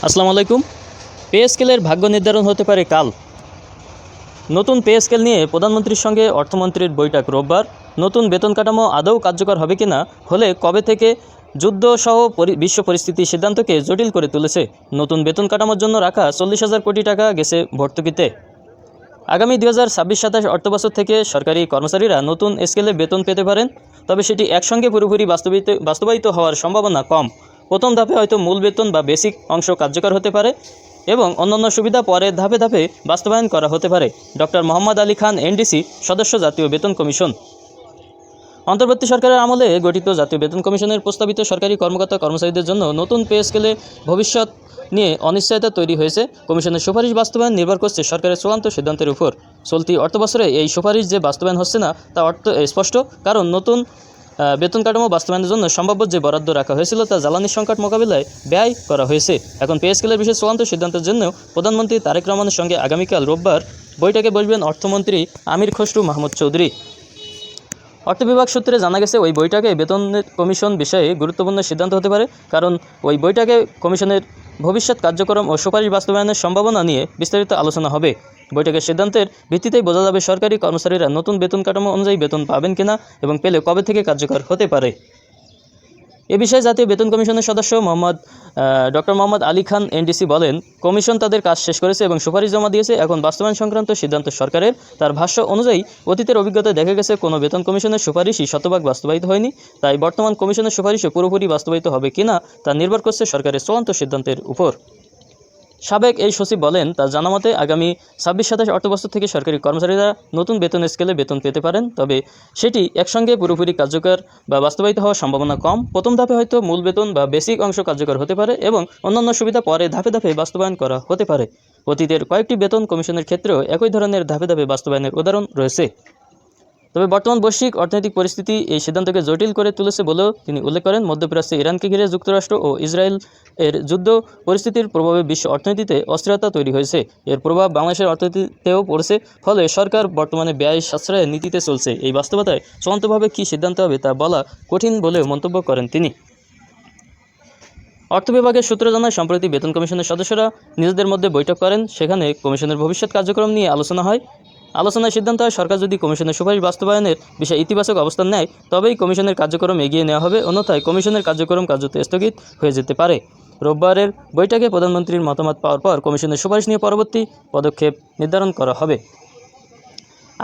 আসসালামু আলাইকুম। পে স্কেলের ভাগ্য নির্ধারণ হতে পারে কাল। নতুন পে স্কেল নিয়ে প্রধানমন্ত্রীর সঙ্গে অর্থমন্ত্রীর বৈঠক রোববার। নতুন বেতন কাঠামো আদৌ কার্যকর হবে কিনা, হলে কবে থেকে যুদ্ধসহ বিশ্ব পরিস্থিতি সিদ্ধান্তকে জটিল করে তুলেছে। নতুন বেতন কাঠামোর জন্য রাখা 40,000 কোটি টাকা গেছে ভর্তুকিতে। আগামী 2026-27 অর্থবছর থেকে সরকারি কর্মচারীরা নতুন স্কেলে বেতন পেতে পারেন, তবে সেটি একসঙ্গে পুরোপুরি বাস্তবায়িত হওয়ার সম্ভাবনা কম। প্রথম ধাপে হয়তো মূল বেতন বা বেসিক অংশ কার্যকর হতে পারে এবং অন্যান্য সুবিধা পরে ধাপে ধাপে বাস্তবায়ন করা হতে পারে। ডক্টর মোহাম্মদ আলী খান, এনডিসি, সদস্য, জাতীয় বেতন কমিশন। অন্তর্বর্তী সরকারের আমলে গঠিত জাতীয় বেতন কমিশনের প্রস্তাবিত সরকারি কর্মকর্তা কর্মচারীদের জন্য নতুন পে স্কেলে ভবিষ্যৎ নিয়ে অনিশ্চয়তা তৈরি হয়েছে। কমিশনের সুপারিশ বাস্তবায়ন নির্ভর করছে সরকারের চূড়ান্ত সিদ্ধান্তের উপর। চলতি অর্থবছরে এই সুপারিশ যে বাস্তবায়ন হচ্ছে না তা স্পষ্ট, কারণ নতুন বেতন কাঠামো বাস্তবায়নের জন্য সম্ভাব্য যে বরাদ্দ রাখা হয়েছিল তা জ্বালানি সংকট মোকাবিলায় ব্যয় করা হয়েছে। এখন পে স্কেলের বিষয়ে চূড়ান্ত সিদ্ধান্তের জন্য প্রধানমন্ত্রী তারেক রহমানের সঙ্গে আগামীকাল রোববার বৈঠকে বসবেন অর্থমন্ত্রী আমির খসরু মাহমুদ চৌধুরী। অর্থ বিভাগ সূত্রে জানা গেছে, ওই বৈঠকে বেতন কমিশন বিষয়ে গুরুত্বপূর্ণ সিদ্ধান্ত হতে পারে, কারণ ওই বৈঠকে কমিশনের ভবিষ্যৎ কার্যক্রম ও সুপারিশ বাস্তবায়নের সম্ভাবনা নিয়ে বিস্তারিত আলোচনা হবে। বৈঠকের সিদ্ধান্তের ভিত্তিতেই বোঝা যাবে সরকারি কর্মচারীরা নতুন বেতন কাঠামো অনুযায়ী বেতন পাবেন কিনা এবং পেলে কবে থেকে কার্যকর হতে পারে। এ বিষয়ে জাতীয় বেতন কমিশনের সদস্য ডক্টর মোহাম্মদ আলী খান, এনডিসি, বলেন, কমিশন তাদের কাজ শেষ করেছে এবং সুপারিশ জমা দিয়েছে। এখন বাস্তবায়ন সংক্রান্ত সিদ্ধান্ত সরকারের। তার ভাষ্য অনুযায়ী অতীতের অভিজ্ঞতায় দেখা গেছে কোনো বেতন কমিশনের সুপারিশই শতভাগ বাস্তবায়িত হয়নি। তাই বর্তমান কমিশনের সুপারিশও পুরোপুরি বাস্তবায়িত হবে কিনা তা নির্ভর করছে সরকারের চূড়ান্ত সিদ্ধান্তের উপর। সাবেক এই সচিব বলেন, তার জানামতে আগামী 26-27 অর্থবছর থেকে সরকারি কর্মচারীরা নতুন বেতন স্কেলে বেতন পেতে পারেন, তবে সেটি একসঙ্গে পুরোপুরি কার্যকর বা বাস্তবায়িত হওয়ার সম্ভাবনা কম। প্রথম ধাপে হয়তো মূল বেতন বা বেসিক অংশ কার্যকর হতে পারে এবং অন্যান্য সুবিধা পরে ধাপে ধাপে বাস্তবায়ন করা হতে পারে। অতীতের কয়েকটি বেতন কমিশনের ক্ষেত্রেও একই ধরনের ধাপে ধাপে বাস্তবায়নের উদাহরণ রয়েছে। তবে বর্তমান বৈশ্বিক অর্থনৈতিক পরিস্থিতি এই সিদ্ধান্তকে জটিল করে তুলেছে বলেও তিনি উল্লেখ করেন। মধ্যপ্রাচ্যে ইরানকে ঘিরে যুক্তরাষ্ট্র ও ইসরায়েল এর যুদ্ধ পরিস্থিতির প্রভাবে বিশ্ব অর্থনীতিতে অস্থিরতা তৈরি হয়েছে। এর প্রভাব বাংলাদেশের অর্থনীতিতেও পড়েছে। ফলে সরকার বর্তমানে ব্যয় সাশ্রয়ের নীতিতে চলছে। এই বাস্তবতায় চূড়ান্তভাবে কী সিদ্ধান্ত হবে তা বলা কঠিন বলেও মন্তব্য করেন তিনি। অর্থ বিভাগের সূত্র জানায়, সম্প্রতি বেতন কমিশনের সদস্যরা নিজেদের মধ্যে বৈঠক করেন। সেখানে কমিশনের ভবিষ্যৎ কার্যক্রম নিয়ে আলোচনা হয়। আলোচনায় সিদ্ধান্ত হয়, সরকার যদি কমিশনের সুপারিশ বাস্তবায়নের বিষয়ে ইতিবাচক অবস্থান নেয় তবেই কমিশনের কার্যক্রম এগিয়ে নেওয়া হবে, অন্যথায় কমিশনের কার্যক্রম কার্যত স্থগিত হয়ে যেতে পারে। রোববারের বৈঠকে প্রধানমন্ত্রীর মতামত পাওয়ার পর কমিশনের সুপারিশ নিয়ে পরবর্তী পদক্ষেপ নির্ধারণ করা হবে।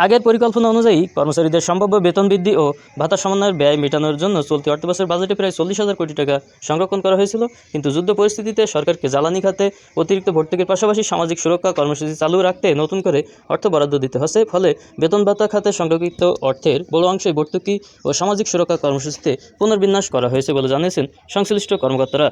আগের পরিকল্পনা অনুযায়ী কর্মচারীদের সম্ভাব্য বেতন বৃদ্ধি ও ভাতা সমন্বয়ের ব্যয় মেটানোর জন্য চলতি অর্থবছর বাজেটে প্রায় 40,000 কোটি টাকা সংরক্ষণ করা হয়েছিল। কিন্তু যুদ্ধ পরিস্থিতিতে সরকারকে জ্বালানি খাতে অতিরিক্ত ভর্তুকির পাশাপাশি সামাজিক সুরক্ষা কর্মসূচি চালু রাখতে নতুন করে অর্থ বরাদ্দ দিতে হচ্ছে। ফলে বেতন ভাতা খাতে সংরক্ষিত অর্থের বড় অংশই ভর্তুকি ও সামাজিক সুরক্ষা কর্মসূচিতে পুনর্বিন্যাস করা হয়েছে বলে জানিয়েছেন সংশ্লিষ্ট কর্মকর্তারা।